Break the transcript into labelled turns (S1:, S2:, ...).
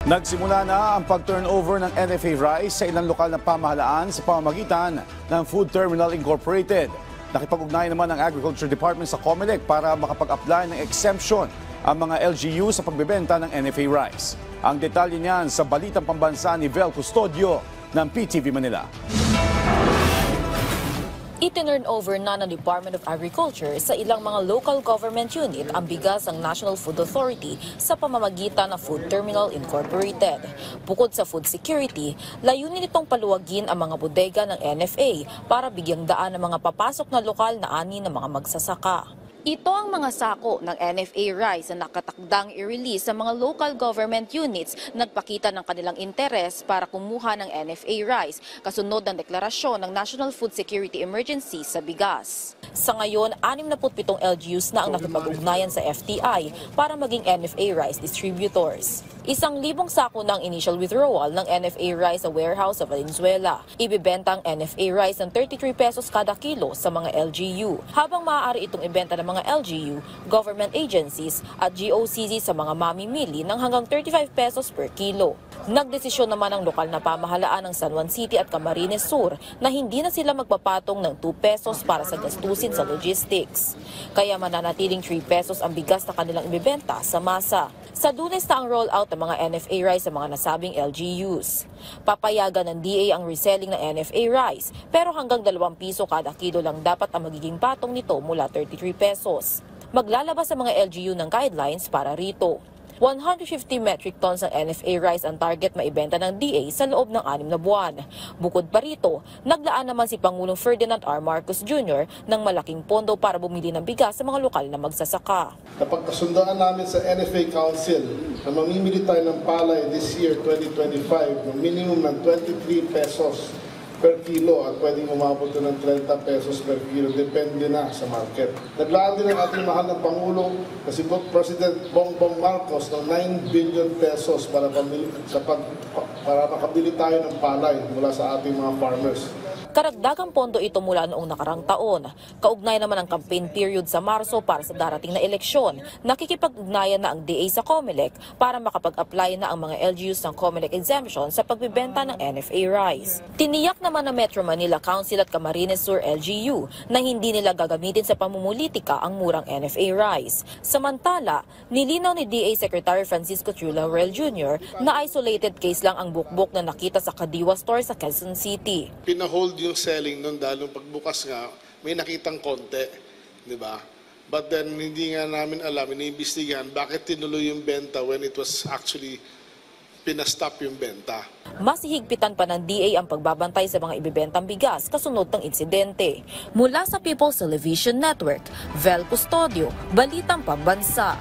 S1: Nagsimula na ang pag-turnover ng NFA rice sa ilang lokal na pamahalaan sa pamamagitan ng Food Terminal Incorporated. Nakipag-ugnayan naman ng Agriculture Department sa COMELEC para makapag-apply ng exemption ang mga LGU sa pagbebenta ng NFA rice. Ang detalye niyan sa Balitang Pambansa ni Vel Custodio ng PTV Manila.
S2: Itinurn over na ng Department of Agriculture sa ilang mga local government unit ang bigas ng National Food Authority sa pamamagitan ng Food Terminal Incorporated. Bukod sa food security, layunin itong paluwagin ang mga bodega ng NFA para bigyang daan ang mga papasok na lokal na ani ng mga magsasaka. Ito ang mga sako ng NFA rice na nakatakdang i-release sa mga local government units nagpakita ng kanilang interes para kumuha ng NFA rice kasunod ng deklarasyon ng National Food Security Emergency sa bigas. Sa ngayon, 67 LGUs na ang nakipag-ugnayan sa FTI para maging NFA rice distributors. 1,000 sako ng initial withdrawal ng NFA rice sa warehouse sa Valenzuela. Ibibenta ang NFA rice ng 33 pesos kada kilo sa mga LGU, habang maaari itong ibenta ng mga LGU, government agencies at GOCC sa mga mamimili ng hanggang 35 pesos per kilo. Nagdesisyon naman ang lokal na pamahalaan ng San Juan City at Camarines Sur na hindi na sila magpapatong ng 2 pesos para sa gastusin sa logistics. Kaya mananatiling 3 pesos ang bigas na kanilang ibibenta sa masa. Sa Lunes na ang rollout ng mga NFA rice sa mga nasabing LGUs. Papayagan ng DA ang reselling ng NFA rice, pero hanggang 2 piso kada kilo lang dapat ang magiging patong nito mula 33 pesos. Maglalabas sa mga LGU ng guidelines para rito. 150 metric tons ng NFA rice ang target maibenta ng DA sa loob ng 6 na buwan. Bukod pa rito, naglaan naman si Pangulong Ferdinand R. Marcos Jr. ng malaking pondo para bumili ng bigas sa mga lokal na magsasaka.
S3: Napagkasundaan namin sa NFA Council na mamimili tayo ng palay this year 2025 ng minimum ng 23 pesos per kilo at pwedeng umabot ng 30 pesos per kilo, depende na sa market. Naglaan din ang ating mahal ng Pangulo na si President Bongbong Marcos ng 9 billion pesos para makabili tayo ng palay mula sa ating mga farmers.
S2: Karagdagang pondo ito mula noong nakarang taon. Kaugnay naman ang campaign period sa Marso para sa darating na eleksyon. Nakikipag-ugnayan na ang DA sa COMELEC para makapag-apply na ang mga LGUs ng COMELEC exemption sa pagbibenta ng NFA rice. Tiniyak naman ng Metro Manila Council at Camarines Sur LGU na hindi nila gagamitin sa pamumulitika ang murang NFA rice. Samantala, nilinaw ni DA Secretary Francisco Chu Laurel Jr. na isolated case lang ang bukbok na nakita sa Kadiwa Store sa Quezon City.
S3: Pinahold yung selling nun dahil nung pagbukas nga, may nakitang konti, di ba? But then, hindi nga namin alam, iniimbestigahan bakit tinuloy yung benta when it was actually pinastop yung benta.
S2: Mas hihigpitan pa ng DA ang pagbabantay sa mga ibibentang bigas kasunod ng insidente. Mula sa People's Television Network, Vel Custodio, Balitang Pambansa.